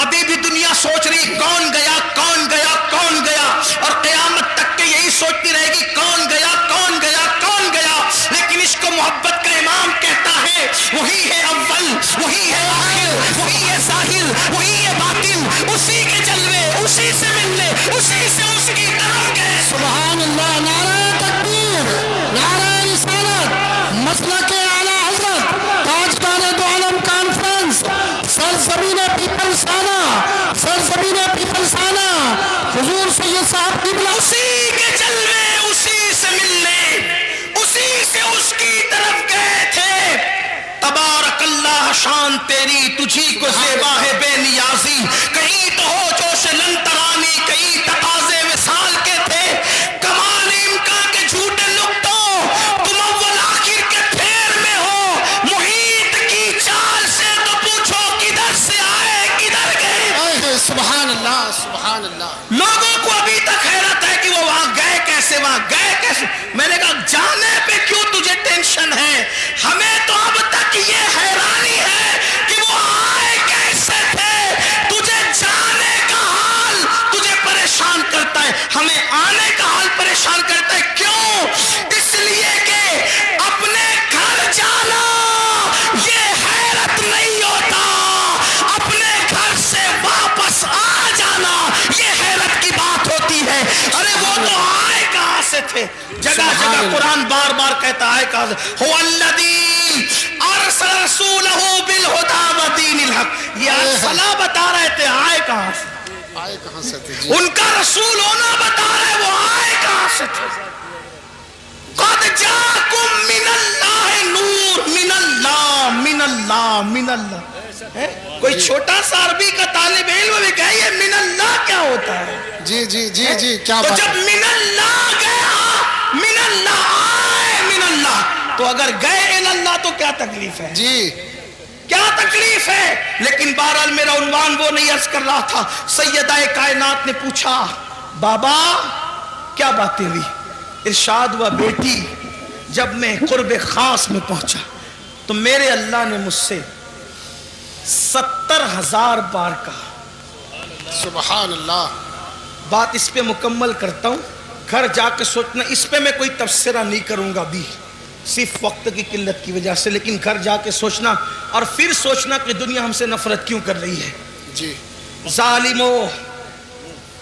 अभी भी दुनिया सोच रही कौन गया कौन गया कौन गया, और क़यामत तक के यही सोचती रहेगी कौन गया कौन गया कौन गया। लेकिन इसको मोहब्बत का इमाम कहता है वही है अव्वल, वही है आखिर, वही है जाहिर, वही है बातिन, उसी के जलवे उसी से मिलने उसी से उसकी तरफ गए। सुभान अल्लाह, नारा तकबीर, नारा रिसालत, मसलके आला हज़रत, ताजदार दो आलम कॉन्फ्रेंस, सरज़मीन पीपलसाना, सरज़मीन पीपलसाना, हुजूर सैयद साहब क़िबला, उसी के जलवे उसी से मिलने उसी से उसकी तरफ गए थे। तबारकल्लाह शान तेरी तुझी को ज़ेबा है बेनियाज़ी, कहीं तो हो जोश लंतरानी कहीं तकाज़े विसाल के थे, कमाल इम्का के झूठे नुक्तों तुम अव्वल आखिर के फेर में हो, मुहीत की चाल से तो पूछो किधर से आए किधर गए। सुभान अल्लाह सुभान अल्लाह। लोगों को अभी तक हैरत है कि वो वहां गए कैसे, वहां गए कैसे। मैंने कहा जाने पे क्यों तुझे टेंशन है, हमें तो अब तक ये हैरानी है कि वो आए कैसे थे। तुझे जाने का हाल तुझे परेशान करता है, हमें आने का हाल परेशान करता है। क्यों? इसलिए कि अपने घर जाना ये हैरत नहीं होता, अपने घर से वापस आ जाना ये हैरत की बात होती है। अरे वो तो आए कहां से थे? जगह जगह कुरान बार बार कहता है कहां से, हुवल्लज़ी अरसल रसूलहू बिल हुदा व दीनिल हक। ये अरसला बता रहे थे आए कहां से, आए कहां से थे जी? उनका रसूल होना बता रहे, वो आए कहां से थे? क़द जाकुम मिनल्लाहि नूर, मिनल्लाह मिनल्लाह मिनल्लाह। कोई छोटा सा अरबी का तालिब इल्म भी कहे ये मिनल्लाह क्या होता है? जी जी जी जी क्या तो बात जब है? मिनल्लाह गया मिनल्लाह आए मिनल्लाह, तो अगर गए इलल्लाह तो क्या तकलीफ है जी क्या तकलीफ है? लेकिन बहरहाल मेरा उन्वान वो नहीं अर्ज कर रहा था। सैयदा कायनात ने पूछा बाबा क्या बातें हुई? ارشاد ہوا بیٹی جب میں قرب خاص میں پہنچا تو میرے اللہ نے مجھ سے 70,000 بار کہا. سبحان اللہ. بات اس پہ مکمل کرتا ہوں, گھر جا کے سوچنا. اس پہ میں کوئی تبصرہ نہیں کروں گا ابھی, صرف وقت کی قلت کی وجہ سے, لیکن گھر جا کے سوچنا اور پھر سوچنا کہ دنیا ہم سے نفرت کیوں کر رہی ہے. جی ظالمو.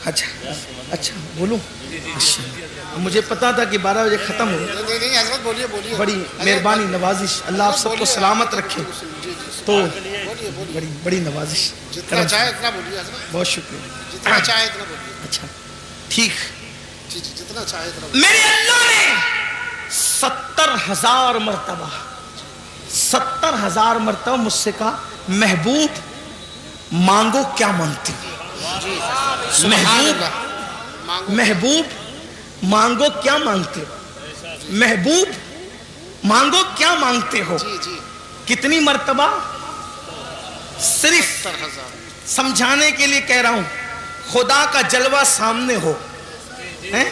اچھا بولوں. مجھے پتا تھا کہ 12 بجے ختم ہو. نہیں حضرت بولیے بولیے. بڑی مہربانی نوازش, اللہ آپ سب کو سلامت رکھے. تو بڑی نوازش. جتنا چاہے اتنا بولیے حضرت. بہت شکریہ. جتنا چاہے اتنا بولیے. اچھا ٹھیک. جی جی جتنا چاہے اتنا بولیے. میرے اللہ نے 70,000 مرتبہ 70,000 مرتبہ مجھ سے کہا محبوب مانگو کیا مانگتے ہو. محبوب مانگو کیا مانگتے ہو. محبوب مانگو کیا مانگتے ہو. جی جی. کتنی مرتبہ؟ صرف 70,000. سمجھانے کے لیے کہہ رہا ہوں. خدا کا جلوہ سامنے ہو,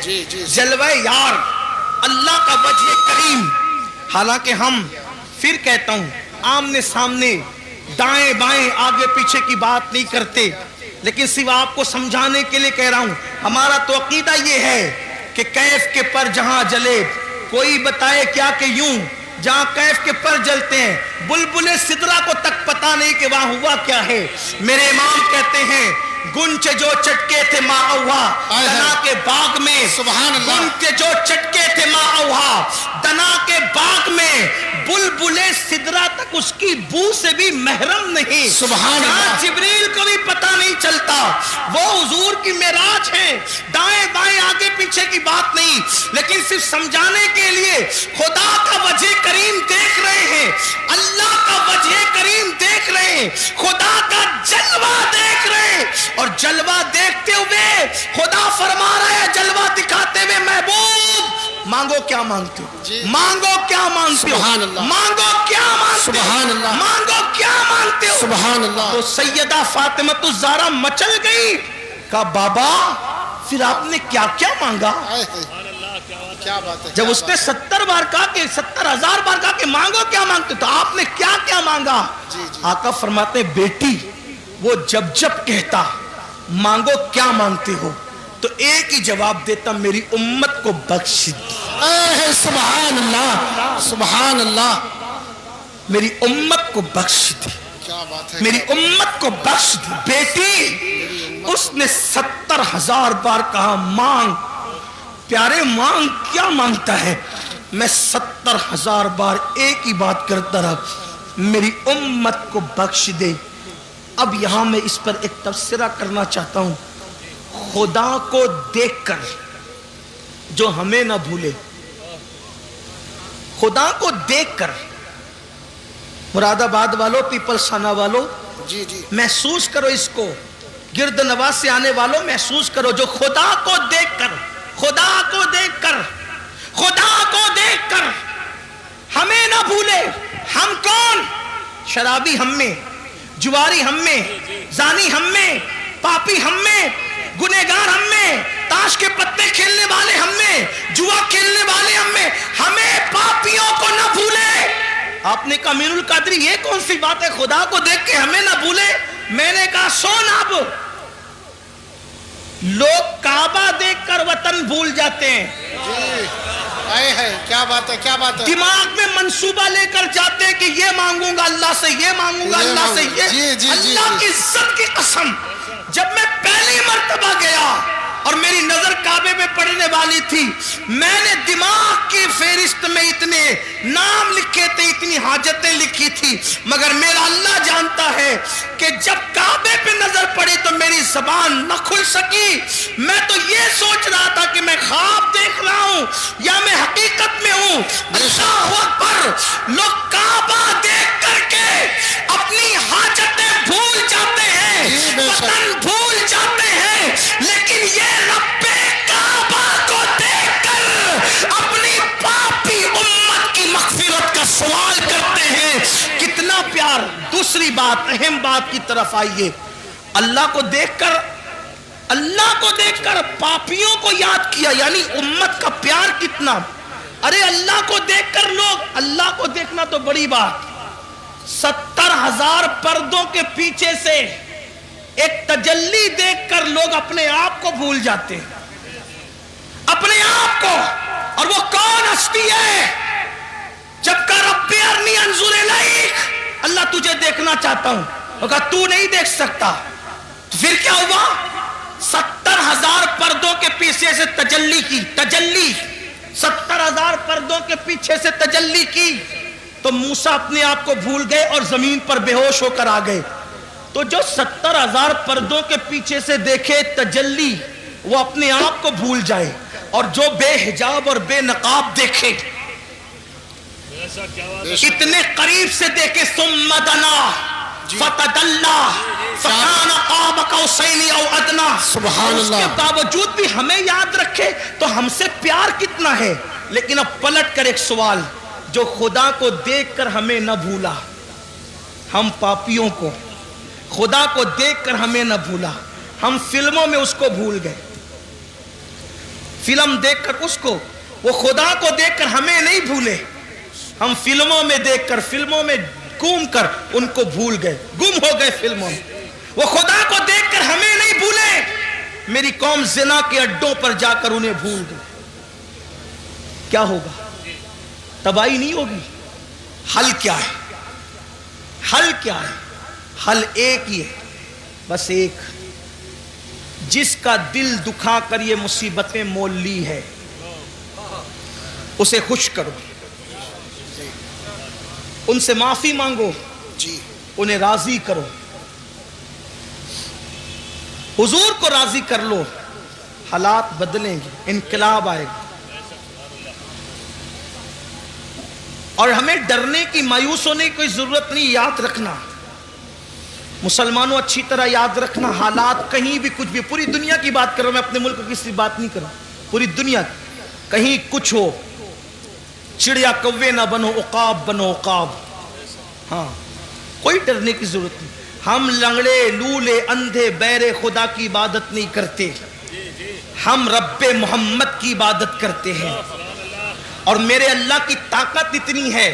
جی جی. جلوہ یار, اللہ کا وجہ کریم. حالانکہ ہم پھر کہتا ہوں آمنے سامنے دائیں بائیں آگے پیچھے کی بات نہیں کرتے, لیکن صرف آپ کو سمجھانے کے لیے کہہ رہا ہوں. ہمارا تو عقیدہ یہ ہے کہ کیف کے پر جہاں جلے, کوئی بتائے کیا کہ یوں جہاں کیف کے پر جلتے ہیں بلبل سدرا کو تک پتا نہیں کہ وہاں ہوا کیا ہے. میرے امام کہتے ہیں گنچ جو چٹکے تھے ما اوہا دنا کے باغ میں. سبحان اللہ. گنچ جو چٹکے تھے ما اوہا دنا کے باغ میں, بلبل سدرا تک اس کی بو سے بھی محرم نہیں. سبحان اللہ. جبریل کو بھی پتا نہیں چلتا. وہ حضور کی معراج ہے, دائیں بائیں آگے پیچھے کی بات نہیں, لیکن صرف سمجھانے کے لیے خدا کا وجہ کریم دیکھ رہے ہیں, اللہ کا وجہ کریم دیکھ رہے ہیں, خدا کا جلوہ دیکھ رہے ہیں. اور جلوہ دیکھتے ہوئے خدا فرما رہا ہے, جلوہ دکھاتے ہوئے محبوب مانگو کیا مانگتے ہو. جی. مانگو کیا مانگتے ہو. سبحان اللہ. مانگو کیا مانگتے ہو. سبحان اللہ. مانگو کیا مانگتے ہو. سبحان اللہ. تو سیدہ فاطمہ الزہرا مچل گئی, کہا بابا پھر آپ نے کیا کیا مانگا. کیا بات ہے. جب اس نے 70 بار کہا کہ 70,000 بار کہا کہ مانگو کیا مانگتے, تو آپ نے کیا کیا مانگا. جی جی. آقا فرماتے بیٹی وہ جب جب کہتا مانگو کیا مانگتے ہو تو ایک ہی جواب دیتا میری امت کو بخش دی. سبحان اللہ. سبحان اللہ. میری امت کو بخش دی. کیا بات ہے. میری امت کو بخش دی. بیٹی اس نے 70,000 بار کہا مانگ. پیارے مانگ کیا مانگتا ہے. میں 70,000 بار ایک ہی بات کرتا رہا, میری امت کو بخش دے. اب یہاں میں اس پر ایک تبصرہ کرنا چاہتا ہوں. خدا کو دیکھ کر جو ہمیں نہ بھولے, خدا کو دیکھ کر مراد آباد والوں, پیپلز خانہ والوں, جی جی. محسوس کرو اس کو. گرد نواز سے آنے والوں محسوس کرو, جو خدا کو دیکھ کر, خدا کو دیکھ کر, خدا کو دیکھ کر ہمیں نہ بھولے. ہم کون؟ شرابی ہم میں, جواری ہم میں, زانی ہم میں, پاپی ہم میں, گنہگار ہم میں, تاش کے پتے کھیلنے والے ہم میں, جوا کھیلنے والے ہم میں. ہمیں پاپیوں کو نہ بھولے. آپ نے کہا امین القادری یہ کون سی بات ہے, خدا کو دیکھ کے ہمیں نہ بھولے. میں نے کہا سن, اب لوگ کعبہ دیکھ کر وطن بھول جاتے ہیں. جی. کیا بات ہے. کیا بات ہے. دماغ میں منصوبہ لے کر جاتے ہیں کہ یہ مانگوں گا اللہ سے, یہ مانگوں گا اللہ سے, یہ. جی جی. اللہ کی عزت کی قسم, جب میں پہلی مرتبہ گیا اور میری نظر کعبے میں پڑنے والی تھی, میں نے دماغ کی فہرست میں اتنے نام لکھے تھے, اتنی حاجتیں لکھی تھی, مگر میرا اللہ جانتا ہے کہ جب کعبے پہ نظر پڑی تو میری زبان نہ کھل سکی. میں تو یہ سوچ رہا تھا کہ میں خواب دیکھ رہا ہوں یا میں حقیقت میں ہوں. اللہ اکبر. لوگ کعبہ دیکھ کر کے اپنی حاجتیں بھول جاتے ہیں, وطن بھول جاتے ہیں, لیکن یہ رب کعبہ کو دیکھ کر اپنی پاپی امت کی مغفرت کا سوال کرتے ہیں. کتنا پیار. دوسری بات, اہم بات کی طرف آئیے. اللہ کو دیکھ کر اللہ کو دیکھ کر پاپیوں کو یاد کیا، یعنی امت کا پیار کتنا. ارے اللہ کو دیکھ کر لوگ، اللہ کو دیکھنا تو بڑی بات، 70,000 پردوں کے پیچھے سے ایک تجلی دیکھ کر لوگ اپنے آپ کو بھول جاتے ہیں، اپنے آپ کو. اور وہ کون ہستی ہے؟ جب کہ رب ارنی انظر الیک، اللہ تجھے دیکھنا چاہتا ہوں. وہ کہا تو نہیں دیکھ سکتا. تو پھر کیا ہوا؟ 70,000 پردوں کے پیچھے سے تجلی کی، تجلی 70,000 پردوں کے پیچھے سے تجلی کی تو موسیٰ اپنے آپ کو بھول گئے اور زمین پر بے ہوش ہو کر آ گئے. تو جو 70,000 پردوں کے پیچھے سے دیکھے تجلی وہ اپنے آپ کو بھول جائے، اور جو بے حجاب اور بے نقاب دیکھے، اتنے قریب سے دیکھے، ثم دنا فتدلا فکان قاب قوسین او ادنا، سبحان اس کے اللہ. باوجود بھی ہمیں یاد رکھے تو ہم سے پیار کتنا ہے. لیکن اب پلٹ کر ایک سوال، جو خدا کو دیکھ کر ہمیں نہ بھولا، ہم پاپیوں کو خدا کو دیکھ کر ہمیں نہ بھولا، ہم فلموں میں اس کو بھول گئے. فلم دیکھ کر اس کو، وہ خدا کو دیکھ کر ہمیں نہیں بھولے، ہم فلموں میں دیکھ کر، فلموں میں گھوم کر ان کو بھول گئے، گم ہو گئے فلموں میں. وہ خدا کو دیکھ کر ہمیں نہیں بھولے، میری قوم زنا کے اڈوں پر جا کر انہیں بھول گئی. کیا ہوگا؟ تباہی نہیں ہوگی؟ حل کیا ہے؟ حل کیا ہے؟ حل ایک ہی ہے، بس ایک. جس کا دل دکھا کر یہ مصیبتیں مول لی ہے اسے خوش کرو، ان سے معافی مانگو، انہیں راضی کرو، حضور کو راضی کر لو، حالات بدلیں گے، انقلاب آئے گا. اور ہمیں ڈرنے کی، مایوس ہونے کی کوئی ضرورت نہیں. یاد رکھنا مسلمانوں، اچھی طرح یاد رکھنا، حالات کہیں بھی کچھ بھی، پوری دنیا کی بات کر رہا ہوں میں، اپنے ملک کی کسی بات نہیں کر رہا، پوری دنیا کہیں کچھ ہو، چڑیا کوے نہ بنو، عقاب بنو عقاب. ہاں کوئی ڈرنے کی ضرورت نہیں. ہم لنگڑے لولے اندھے بہرے خدا کی عبادت نہیں کرتے، ہم رب محمد کی عبادت کرتے ہیں. اور میرے اللہ کی طاقت اتنی ہے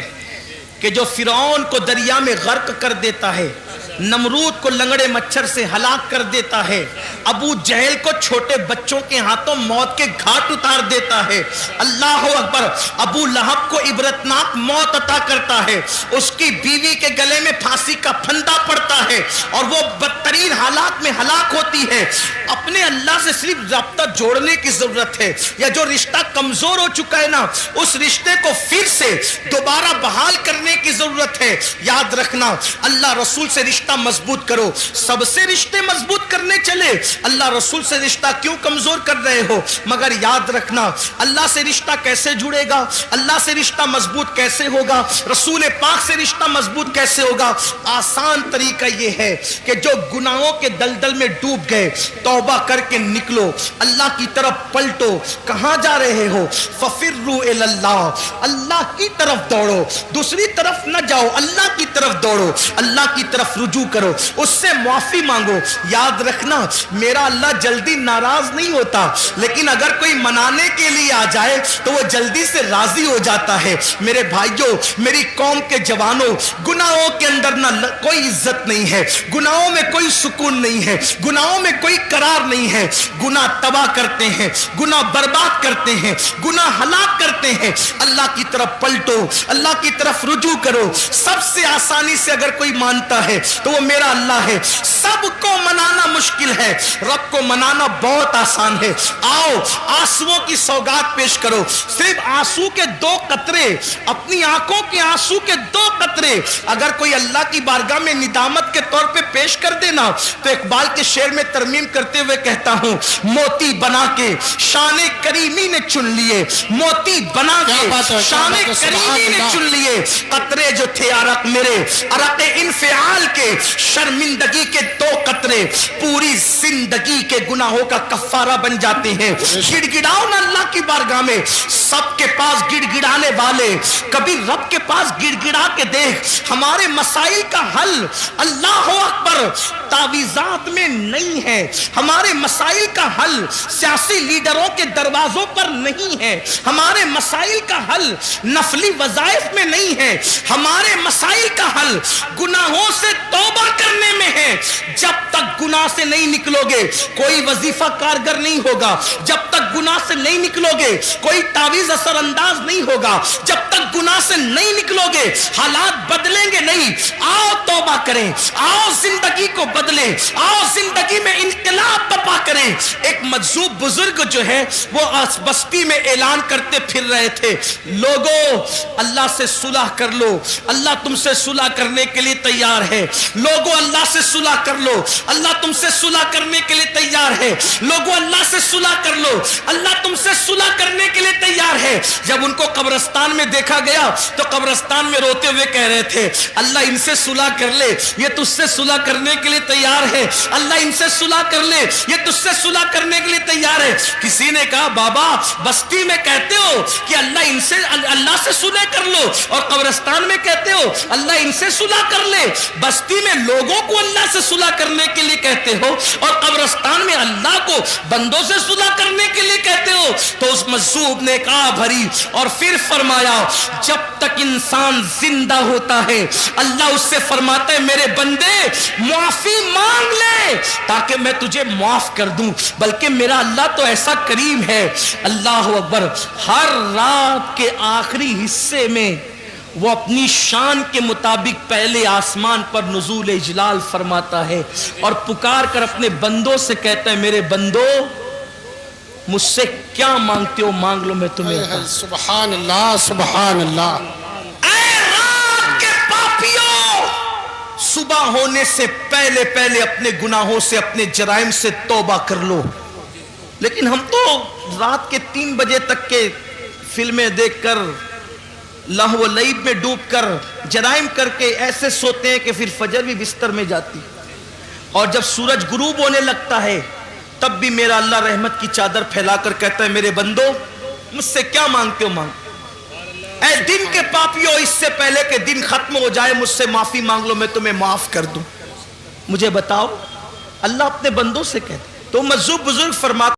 کہ جو فرعون کو دریا میں غرق کر دیتا ہے، نمرود کو لنگڑے مچھر سے ہلاک کر دیتا ہے، ابو جہل کو چھوٹے بچوں کے ہاتھوں موت کے گھاٹ اتار دیتا ہے، اللہ اکبر، ابو لہب کو عبرتناک موت عطا کرتا ہے، اس کی بیوی کے گلے میں پھانسی کا پھندا پڑتا ہے اور وہ بدترین حالات میں ہلاک ہوتی ہے. اپنے اللہ سے صرف رابطہ جوڑنے کی ضرورت ہے، یا جو رشتہ کمزور ہو چکا ہے نا، اس رشتے کو پھر سے دوبارہ بحال کرنے کی ضرورت ہے. یاد رکھنا، اللہ رسول سے رشتہ مضبوط کرو. سب سے رشتے مضبوط کرنے چلے، اللہ رسول سے رشتہ کیوں کمزور کر رہے ہو؟ مگر یاد رکھنا، اللہ سے رشتہ کیسے جڑے گا، اللہ سے رشتہ مضبوط کیسے ہوگا، رسول پاک سے رشتہ مضبوط کیسے ہوگا؟ آسان طریقہ یہ ہے کہ جو گناہوں کے دلدل میں ڈوب گئے، توبہ کر کے نکلو، اللہ کی طرف پلٹو. کہاں جا رہے ہو؟ ففروا الی اللہ، اللہ کی طرف دوڑو، دوسری طرف نہ جاؤ، اللہ کی طرف دوڑو، اللہ کی طرف رجوع کرو، اس سے معافی مانگو. یاد رکھنا، میرا اللہ جلدی ناراض نہیں ہوتا، لیکن اگر کوئی منانے کے لیے آ جائے تو وہ جلدی سے راضی ہو جاتا ہے. میرے بھائیوں، میری قوم کے جوانوں، گناہوں کے اندر نہ کوئی عزت نہیں ہے، گناہوں میں کوئی سکون نہیں ہے، گناہوں میں کوئی قرار نہیں ہے. گناہ تباہ کرتے ہیں، گناہ برباد کرتے ہیں، گناہ ہلاک کرتے ہیں. اللہ کی طرف پلٹو، اللہ کی طرف رجوع کرو. سب سے آسانی سے اگر کوئی مانتا ہے تو وہ میرا اللہ ہے. سب کو منانا مشکل ہے، رب کو منانا بہت آسان ہے. آؤ آنسوؤں کی سوگات پیش کرو. صرف آنسو کے 2 قطرے، اپنی آنکھوں کے آنسو کے 2 قطرے اگر کوئی اللہ کی بارگاہ میں ندامت کے طور پہ پیش کر دینا تو اقبال کے شعر میں ترمیم کرتے ہوئے کہتا ہوں، موتی بنا کے شان کریمی نے چن لیے، موتی بنا کے شان کریمی نے چن لیے، قطرے جو تھے عرق میرے، عرق انفعال کے، شرمندگی کے 2 قطرے پوری زندگی کے گناہوں کا کفارہ بن جاتے ہیں۔ گڑ گڑاؤ نا اللہ کی بارگاہ میں، سب کے پاس گڑ گڑانے والے، کبھی رب کے پاس گڑ گڑا کے دیکھ۔ ہمارے مسائل کا حل اللہ اکبر تعویذات میں نہیں ہے، ہمارے مسائل کا حل سیاسی لیڈروں کے دروازوں پر نہیں ہے، ہمارے مسائل کا حل نفلی وظائف میں نہیں ہے، ہمارے مسائل کا حل گناہوں سے توبہ کرنے میں ہے۔ جب تک گناہ سے نہیں نکلو گے کوئی وظیفہ کارگر نہیں ہوگا، جب تک گناہ سے نہیں نکلو گے کوئی تعویذ اثر انداز نہیں ہوگا، جب تک گناہ سے نہیں نکلو گے حالات بدلیں گے نہیں۔ آؤ توبہ کریں، آؤ زندگی کو بدلیں، آؤ زندگی میں انقلاب برپا کریں۔ ایک مجذوب بزرگ جو ہے وہ بستی میں اعلان کرتے پھر رہے تھے، لوگوں اللہ سے صلح کر لو، اللہ تم سے صلح کرنے کے لیے تیار ہے، لوگوں اللہ سے صلح کر لو، اللہ تم سے صلح کرنے کے لیے تیار ہے، لوگوں اللہ سے صلح کر لو، اللہ تم سے صلح کرنے کے لیے تیار ہے۔ جب ان کو قبرستان میں دیکھا گیا تو قبرستان میں روتے ہوئے کہہ رہے تھے، اللہ ان سے صلح کر لے، یہ تجھ سے صلح کرنے کے لیے تیار ہے، اللہ ان سے صلح کر لے، یہ تجھ سے صلح کرنے کے لیے تیار ہے۔ کسی نے کہا بابا بستی میں کہتے ہو کہ اللہ سے صلح کر لو اور قبرستان میں کہتے ہو اللہ ان سے صلح کر لے، بستی میں لوگوں کو اللہ سے صلح کرنے کے لیے کہتے ہو اور قبرستان میں اللہ کو بندوں سے صلح کرنے کے لیے کہتے ہو۔ تو اس مجذوب نے کہا بھری اور پھر فرمایا جب تک انسان زندہ ہوتا ہے اللہ اس سے فرماتا ہے میرے بندے معافی مانگ لے تاکہ میں تجھے معاف کر دوں، بلکہ میرا اللہ تو ایسا کریم ہے۔ اللہ اکبر، ہر رات کے آخری حصے میں وہ اپنی شان کے مطابق پہلے آسمان پر نزول اجلال فرماتا ہے اور پکار کر اپنے بندوں سے کہتا ہے میرے بندو مجھ سے کیا مانگتے ہو مانگ لو میں تمہیں عطا۔ سبحان اللہ سبحان اللہ۔ اے رات کے پاپیوں، صبح ہونے سے پہلے پہلے اپنے گناہوں سے اپنے جرائم سے توبہ کر لو۔ لیکن ہم تو رات کے 3 بجے تک کے فلمیں دیکھ کر لہو و لعب میں ڈوب کر جرائم کر کے ایسے سوتے ہیں کہ پھر فجر بھی بستر میں جاتی، اور جب سورج غروب ہونے لگتا ہے تب بھی میرا اللہ رحمت کی چادر پھیلا کر کہتا ہے میرے بندو مجھ سے کیا مانگتے ہو مانگ۔ اے دن کے پاپیوں، اس سے پہلے کہ دن ختم ہو جائے مجھ سے معافی مانگ لو میں تمہیں معاف کر دوں۔ مجھے بتاؤ اللہ اپنے بندوں سے کہتے تو مجذوب بزرگ فرماتے